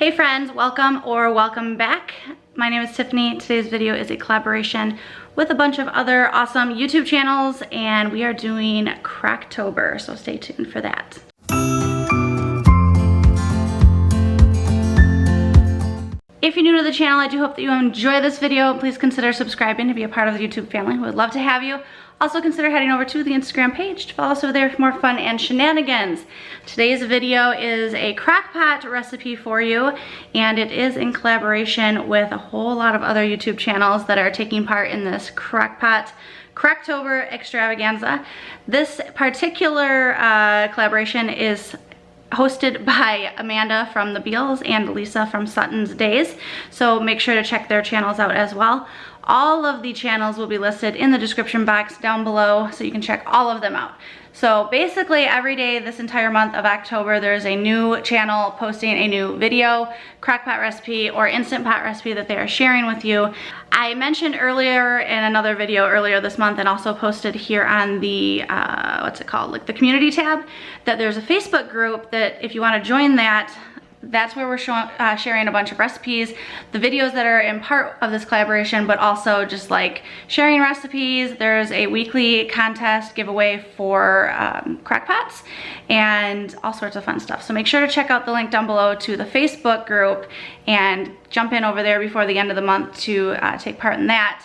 Hey friends, welcome back. My name is Tiffany. Today's video is a collaboration with a bunch of other awesome YouTube channels, and we are doing Crocktober, so stay tuned for that. If you're new to the channel, I do hope that you enjoy this video. Please consider subscribing to be a part of the YouTube family. We would love to have you. Also consider heading over to the Instagram page to follow us over there for more fun and shenanigans. Today's video is a Crockpot recipe for you, and it is in collaboration with a whole lot of other YouTube channels that are taking part in this Crockpot Crocktober extravaganza. This particular collaboration is hosted by Amanda from The Beals and Lisa from Sutton's Days, so make sure to check their channels out as well. All of the channels will be listed in the description box down below, so you can check all of them out. So basically every day this entire month of October, there's a new channel posting a new video, crockpot recipe, or instant pot recipe that they are sharing with you. I mentioned earlier in another video earlier this month, and also posted here on the, what's it called, like the community tab, that there's a Facebook group that if you want to join that, that's where we're sharing a bunch of recipes, the videos that are in part of this collaboration, but also just like sharing recipes. There's a weekly contest giveaway for crockpots and all sorts of fun stuff. So make sure to check out the link down below to the Facebook group and jump in over there before the end of the month to take part in that.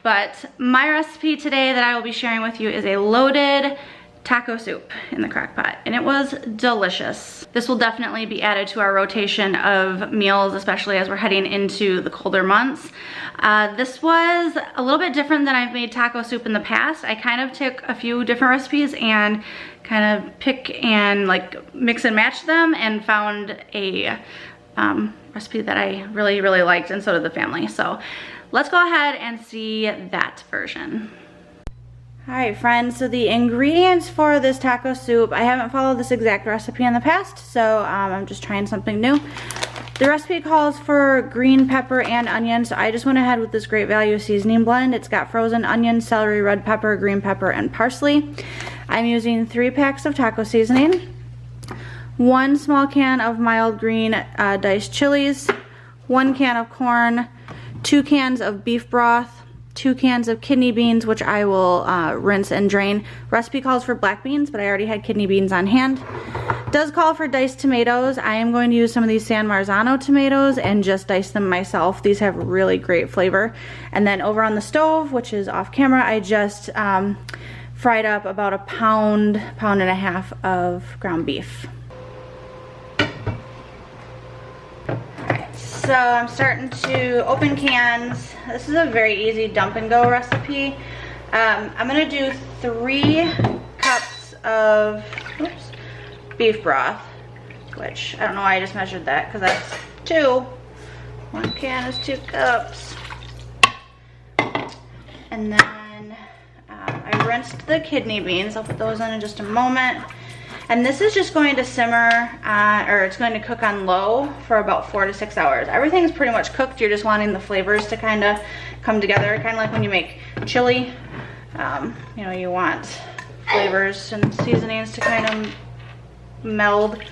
But my recipe today that I will be sharing with you is a loaded taco soup in the crock pot, and it was delicious. This will definitely be added to our rotation of meals, especially as we're heading into the colder months. This was a little bit different than I've made taco soup in the past. I kind of took a few different recipes and kind of pick and like mix and match them, and found a recipe that I really liked, and so did the family. So let's go ahead and see that version. Alright friends, so the ingredients for this taco soup, I haven't followed this exact recipe in the past, so I'm just trying something new. The recipe calls for green pepper and onion, so I just went ahead with this Great Value seasoning blend. It's got frozen onion, celery, red pepper, green pepper, and parsley. I'm using 3 packs of taco seasoning, 1 small can of mild green diced chilies, 1 can of corn, 2 cans of beef broth, 2 cans of kidney beans, which I will rinse and drain. Recipe calls for black beans, but I already had kidney beans on hand. Does call for diced tomatoes. I am going to use some of these San Marzano tomatoes and just dice them myself. These have really great flavor. And then over on the stove, which is off camera, I just fried up about a pound and a half of ground beef. So I'm starting to open cans. This is a very easy dump and go recipe. I'm gonna do 3 cups of beef broth, which I don't know why I just measured that, because that's 2. 1 can is 2 cups. And then I rinsed the kidney beans. I'll put those in just a moment. And this is just going to simmer, or it's going to cook on low for about 4 to 6 hours. Everything's pretty much cooked. You're just wanting the flavors to kind of come together, kind of like when you make chili. You know, you want flavors and seasonings to kind of meld.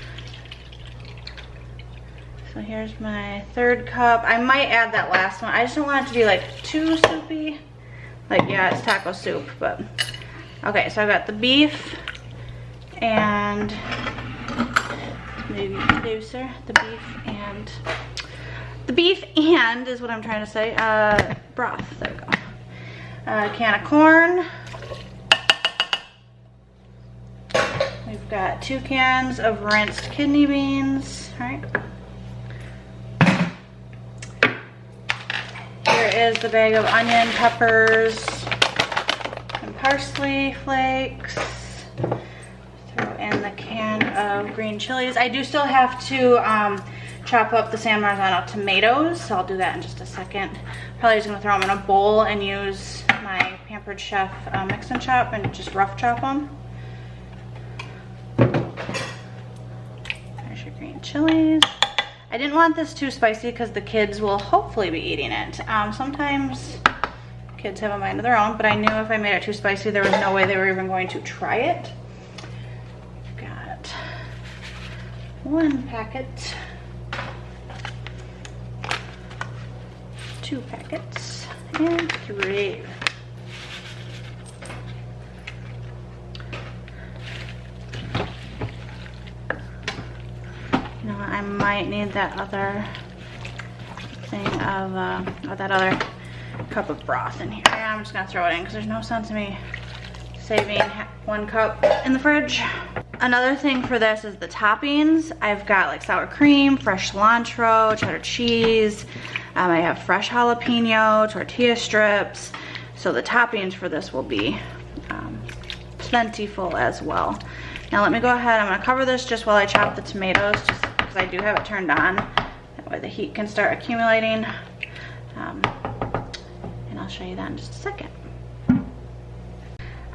So here's my 3rd cup. I might add that last one. I just don't want it to be like too soupy. Like, yeah, it's taco soup, but okay. So I've got the beef. And maybe closer, the beef and is what I'm trying to say, broth, there we go. A can of corn. We've got 2 cans of rinsed kidney beans, right? Here is the bag of onion, peppers, and parsley flakes. And the can of green chilies. I do still have to chop up the San Marzano tomatoes, so I'll do that in just a second. Probably just gonna throw them in a bowl and use my Pampered Chef mix and chop and just rough chop them. There's your green chilies. I didn't want this too spicy because the kids will hopefully be eating it. Sometimes kids have a mind of their own, but I knew if I made it too spicy, there was no way they were even going to try it. 1 packet 2 packets and 3. You know what, I might need that other thing of, or that other cup of broth in here. Yeah, I'm just gonna throw it in because there's no sense in me saving 1 cup in the fridge. Another thing for this is the toppings. I've got like sour cream, fresh cilantro, cheddar cheese. I have fresh jalapeno, tortilla strips. So the toppings for this will be plentiful as well. Now let me go ahead, I'm gonna cover this just while I chop the tomatoes, just because I do have it turned on. That way the heat can start accumulating. And I'll show you that in just a second.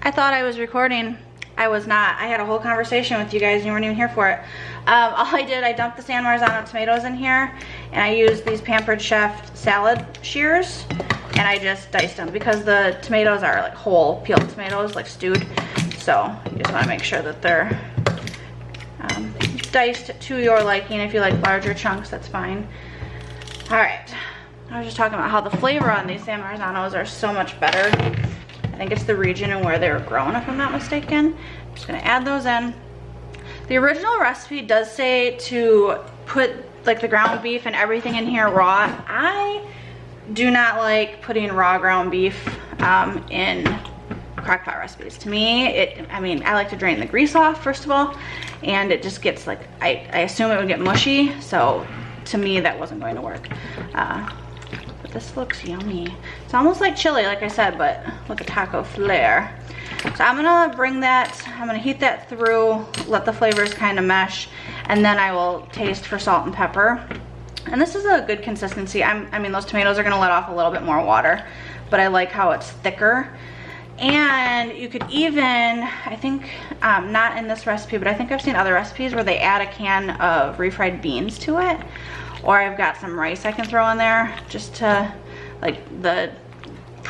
I thought I was recording. I was not. I had a whole conversation with you guys and you weren't even here for it. All I did, I dumped the San Marzano tomatoes in here and I used these Pampered Chef salad shears and I just diced them because the tomatoes are like whole peeled tomatoes, like stewed. So you just want to make sure that they're diced to your liking. If you like larger chunks, that's fine. All right. I was just talking about how the flavor on these San Marzanos are so much better. I think it's the region and where they were grown, if I'm not mistaken. I'm just gonna add those in. The original recipe does say to put like the ground beef and everything in here raw. I do not like putting raw ground beef in Crockpot recipes. To me, I mean, I like to drain the grease off first of all, and it just gets like, I assume it would get mushy, so to me that wasn't going to work. But this looks yummy. It's almost like chili, like I said, but with a taco flair. So I'm gonna bring that, I'm gonna heat that through, let the flavors kind of mesh, and then I will taste for salt and pepper. And this is a good consistency. I mean, those tomatoes are gonna let off a little bit more water, but I like how it's thicker. And you could even, I think, not in this recipe, but I think I've seen other recipes where they add a can of refried beans to it. Or I've got some rice I can throw in there just to, like the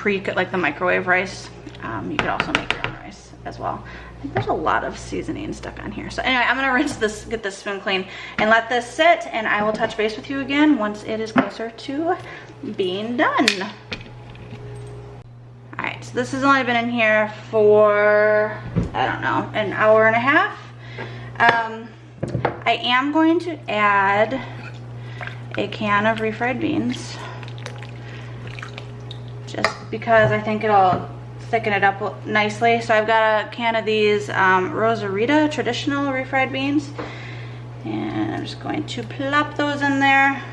like the microwave rice. You could also make your own rice as well. I think there's a lot of seasoning stuck on here. So anyway, I'm gonna rinse this, get this spoon clean, and let this sit, and I will touch base with you again once it is closer to being done. All right, so this has only been in here for, I don't know, an hour and a half. I am going to add a can of refried beans, just because I think it'll thicken it up nicely. So I've got a can of these Rosarita traditional refried beans, and I'm just going to plop those in there.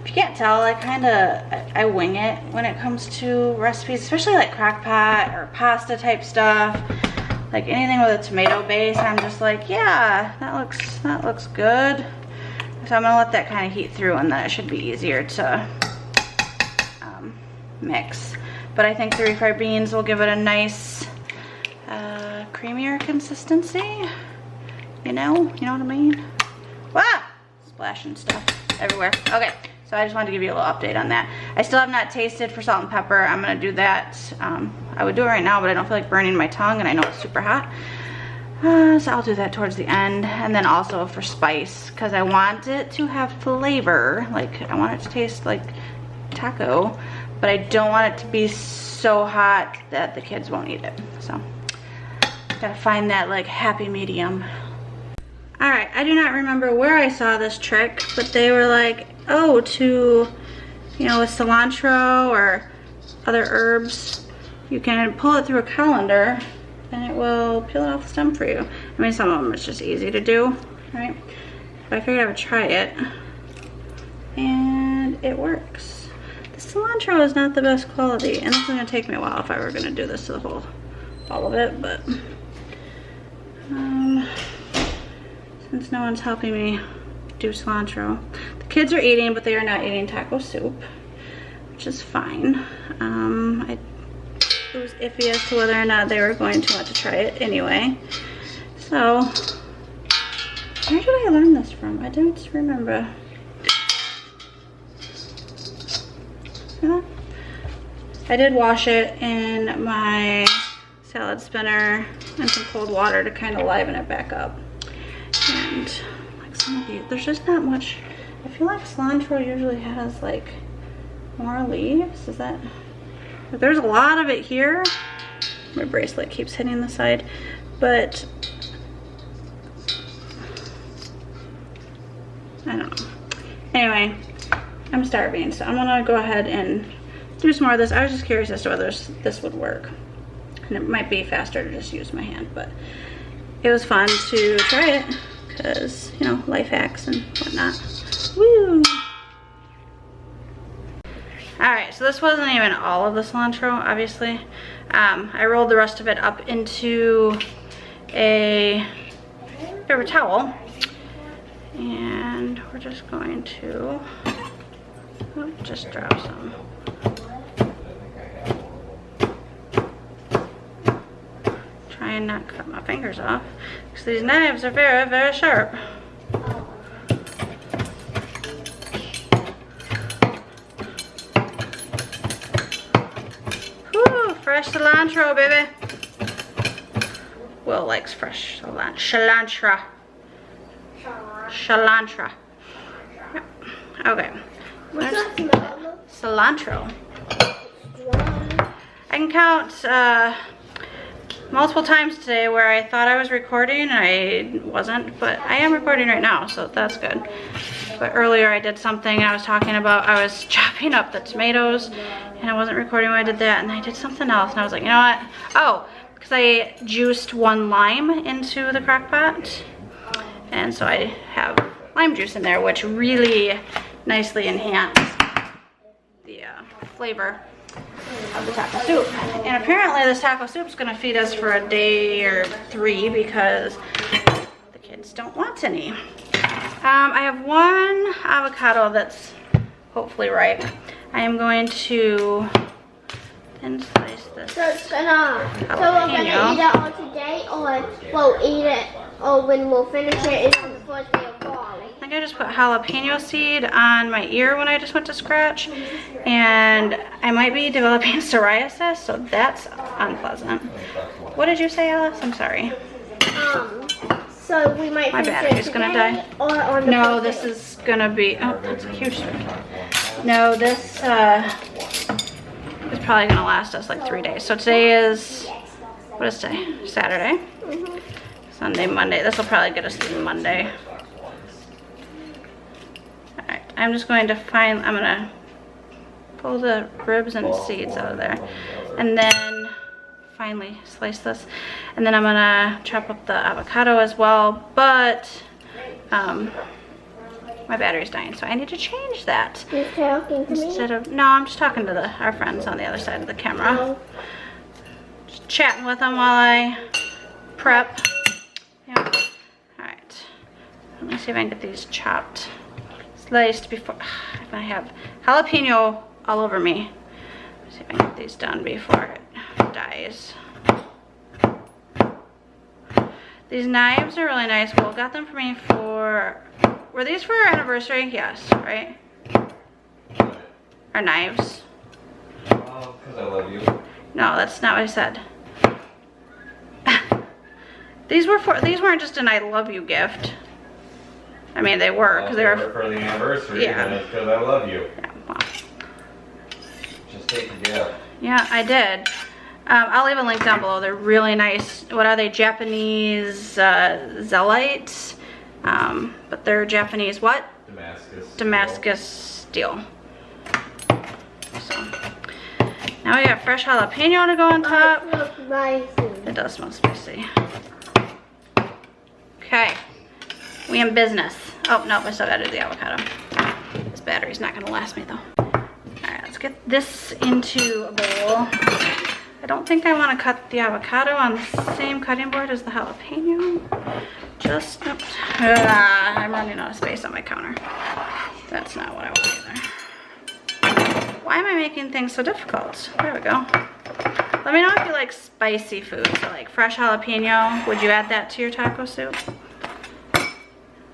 If you can't tell, I wing it when it comes to recipes, especially like Crockpot or pasta type stuff, like anything with a tomato base. I'm just like, yeah, that looks good. So I'm gonna let that kind of heat through, and then it should be easier to mix. But I think the refried beans will give it a nice creamier consistency. You know what I mean? Wow, splashing stuff everywhere. Okay, so I just wanted to give you a little update on that. I still have not tasted for salt and pepper. I'm gonna do that. I would do it right now, but I don't feel like burning my tongue, and I know it's super hot. So I'll do that towards the end. And then also for spice, because I want it to have flavor. Like, I want it to taste like taco, but I don't want it to be so hot that the kids won't eat it. So gotta find that like happy medium. All right, I do not remember where I saw this trick, but they were like, oh, to, you know, with cilantro or other herbs, you can pull it through a colander and it will peel it off the stem for you. I mean, some of them it's just easy to do, right? But I figured I would try it, and it works. The cilantro is not the best quality, and this is gonna take me a while if I were gonna do this to the all of it, but since no one's helping me do cilantro. The kids are eating, but they are not eating taco soup, which is fine. It was iffy as to whether or not they were going to want to try it anyway. So, where did I learn this from? I don't remember. I did wash it in my salad spinner and some cold water to kind of liven it back up. And like some of these, there's just not much. I feel like cilantro usually has like more leaves. Is that? There's a lot of it here. My bracelet keeps hitting the side, but I don't know. Anyway, I'm starving, so I'm gonna go ahead and do some more of this. I was just curious as to whether this would work. And it might be faster to just use my hand, but it was fun to try it because, you know, life hacks and whatnot. Woo! Alright, so this wasn't even all of the cilantro, obviously. I rolled the rest of it up into a paper towel. And we're just going to just drop some. Try and not cut my fingers off, because these knives are very, very sharp. Whew, fresh cilantro, baby. Will likes fresh cilantro. Cilantro. Yep. Okay. What's that smell? Cilantro. I can count multiple times today where I thought I was recording and I wasn't, but I am recording right now, so that's good. But earlier I did something I was talking about. I was chopping up the tomatoes and I wasn't recording when I did that, and I did something else and I was like, you know what? Oh, because I juiced 1 lime into the crock pot. And so I have lime juice in there, which really nicely enhanced the flavor of the taco soup. And apparently this taco soup is going to feed us for a day or 3 because the kids don't want any. I have 1 avocado that's hopefully ripe. I am going to thin slice this. So we're gonna eat it all today, or we'll eat it, or when we'll finish it, it's on the first day of fall. I think I just put jalapeno seed on my ear when I just went to scratch, and I might be developing psoriasis, so that's unpleasant. What did you say, Alice? I'm sorry. So we might my battery's gonna die. Or on the no, this is gonna be, oh, that's a huge swing. No, this is probably gonna last us like 3 days. So today is, what is today? Saturday. Sunday, Monday. This will probably get us through Monday. Alright, I'm just going to I'm gonna pull the ribs and seeds out of there. And then finally slice this. And then I'm gonna chop up the avocado as well, but my battery's dying, so I need to change that. You're talking to Instead me? of, no, I'm just talking to our friends on the other side of the camera. Oh. Just chatting with them while I prep. Yeah. Alright. Let me see if I can get these chopped, sliced before. I have jalapeno all over me. Let's see if I can get these done before it dies. These knives are really nice. Will got them for me for, were these for our anniversary? Yes, right? Our knives. Because I love you. No, that's not what I said. These weren't just an I love you gift. I mean, they were, because they were for the anniversary. Yeah. And it's because I love you. Yeah, well. Just take the gift. Yeah, I did. I'll leave a link down below. They're really nice. What are they? Japanese zeolites. But they're Japanese what? Damascus steel. So now we got fresh jalapeno to go on top. It does smell spicy. Okay, we in business. Oh no, I still gotta do the avocado. This battery's not gonna last me though. Alright, let's get this into a bowl. I don't think I want to cut the avocado on the same cutting board as the jalapeno. Just, oops. I'm running out of space on my counter. That's not what I want either. Why am I making things so difficult? There we go. Let me know if you like spicy food. So like fresh jalapeno, would you add that to your taco soup?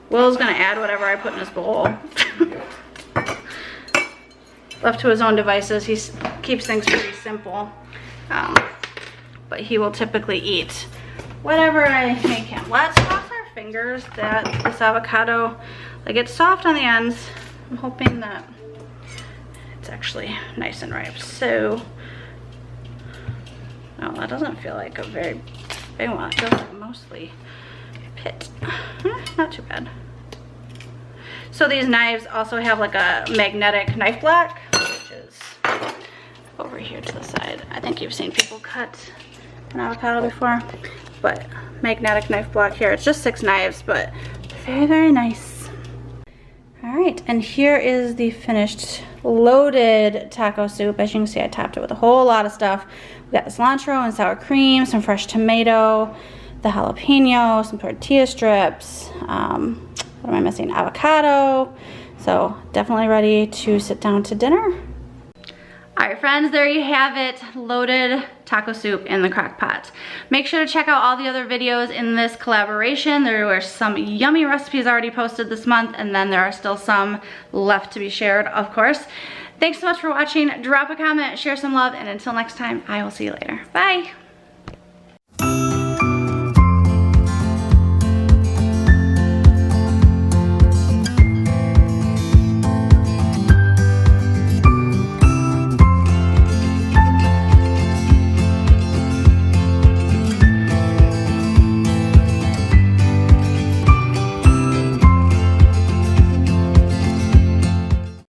Will's gonna add whatever I put in his bowl. Left to his own devices, he keeps things pretty simple. But he will typically eat whatever I make him. Let's cross our fingers that this avocado, like, it's soft on the ends. I'm hoping that it's actually nice and ripe. So, oh, that doesn't feel like a very big one. It feels like mostly pit. Not too bad. So these knives also have like a magnetic knife block, which is over here to the side. I think you've seen people cut an avocado before, but magnetic knife block here. It's just 6 knives, but very, very nice. All right, and here is the finished loaded taco soup. As you can see, I topped it with a whole lot of stuff. We got the cilantro and sour cream, some fresh tomato, the jalapeno, some tortilla strips, what am I missing? Avocado. So definitely ready to sit down to dinner. All right, friends, there you have it, loaded taco soup in the crock pot. Make sure to check out all the other videos in this collaboration. There were some yummy recipes already posted this month, and then there are still some left to be shared, of course. Thanks so much for watching. Drop a comment, share some love, and until next time, I will see you later. Bye.